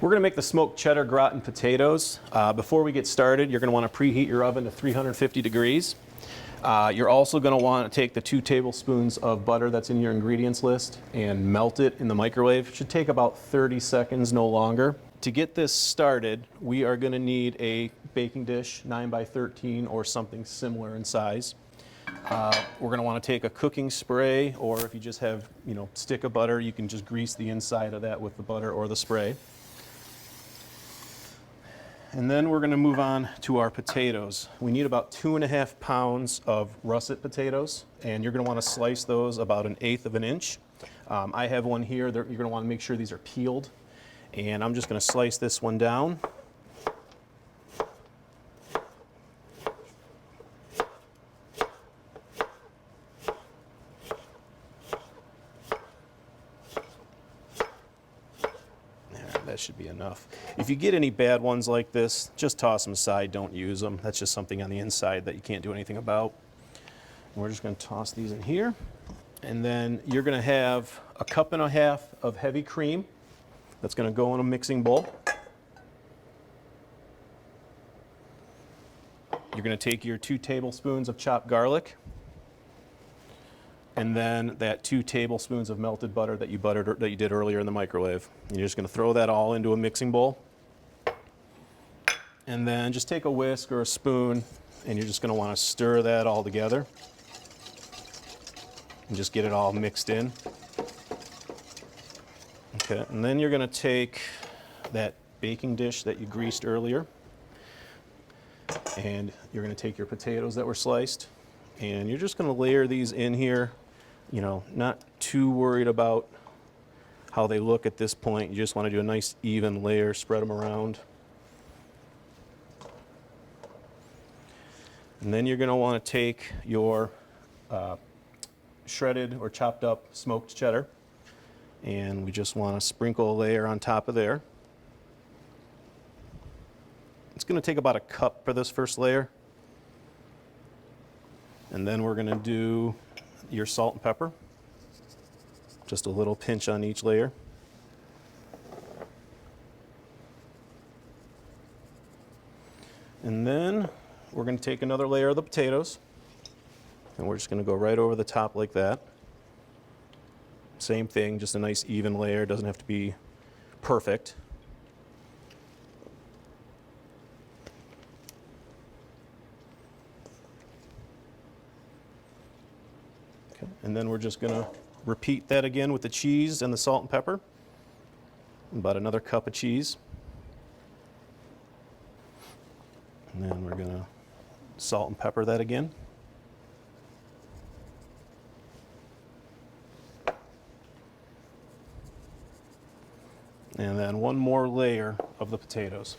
We're going to make the smoked cheddar gratin potatoes. Before we get started, you're going to want to preheat your oven to 350 degrees. You're also going to want to take the 2 tablespoons of butter that's in your ingredients list and melt it in the microwave. It should take about 30 seconds, no longer. To get this started, we are going to need a baking dish, 9 by 13 or something similar in size. We're going to want to take a cooking spray, or if you just have, stick of butter, you can just grease the inside of that with the butter or the spray. And then we're going to move on to our potatoes. We need about 2.5 pounds of russet potatoes, and you're going to want to slice those about 1/8 of an inch. I have one here. You're going to want to make sure these are peeled, and I'm just going to slice this one down. That should be enough. If you get any bad ones like this, just toss them aside, don't use them. That's just something on the inside that you can't do anything about. And we're just going to toss these in here. And then you're going to have 1.5 cups of heavy cream that's going to go in a mixing bowl. You're going to take your 2 tablespoons of chopped garlic, and then that 2 tablespoons of melted butter that you did earlier in the microwave. And you're just going to throw that all into a mixing bowl. And then just take a whisk or a spoon, and you're just going to want to stir that all together and just get it all mixed in. Okay, and then you're going to take that baking dish that you greased earlier, and you're going to take your potatoes that were sliced, and you're just going to layer these in here. Not too worried about how they look at this point. You just want to do a nice even layer, spread them around. And then you're going to want to take your shredded or chopped up smoked cheddar, and we just want to sprinkle a layer on top of there. It's going to take about 1 cup for this first layer. And then we're going to do your salt and pepper, just a little pinch on each layer. And then we're going to take another layer of the potatoes, and we're just going to go right over the top like that. Same thing, just a nice even layer, doesn't have to be perfect. Okay. And then we're just going to repeat that again with the cheese and the salt and pepper. About another cup of cheese. And then we're going to salt and pepper that again. And then one more layer of the potatoes.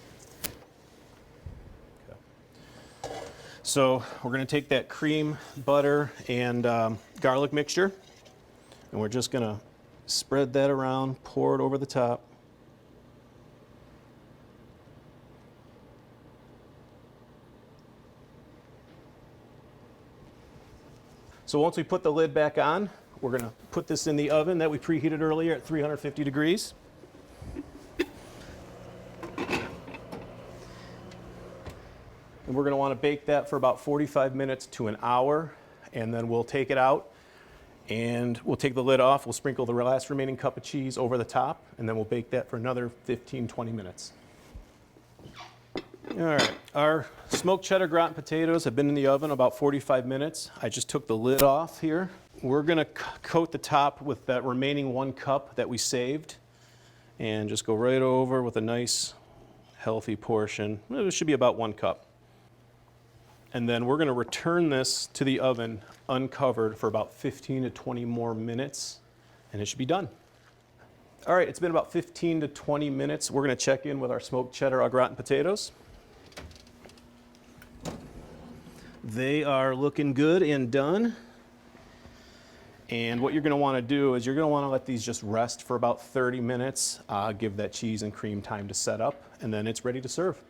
So we're going to take that cream, butter, and garlic mixture, and we're just going to spread that around, pour it over the top. So once we put the lid back on, we're going to put this in the oven that we preheated earlier at 350 degrees. And we're going to want to bake that for about 45 minutes to an hour, and then we'll take it out and we'll take the lid off. We'll sprinkle the last remaining cup of cheese over the top, and then we'll bake that for another 15-20 minutes. All right, our smoked cheddar gratin potatoes have been in the oven about 45 minutes. I just took the lid off here. We're going to coat the top with that remaining 1 cup that we saved, and just go right over with a nice healthy portion. It should be about 1 cup. And then we're going to return this to the oven uncovered for about 15 to 20 more minutes, and it should be done. All right, it's been about 15 to 20 minutes. We're going to check in with our smoked cheddar au gratin potatoes. They are looking good and done. And what you're going to want to do is you're going to want to let these just rest for about 30 minutes, give that cheese and cream time to set up, and then it's ready to serve.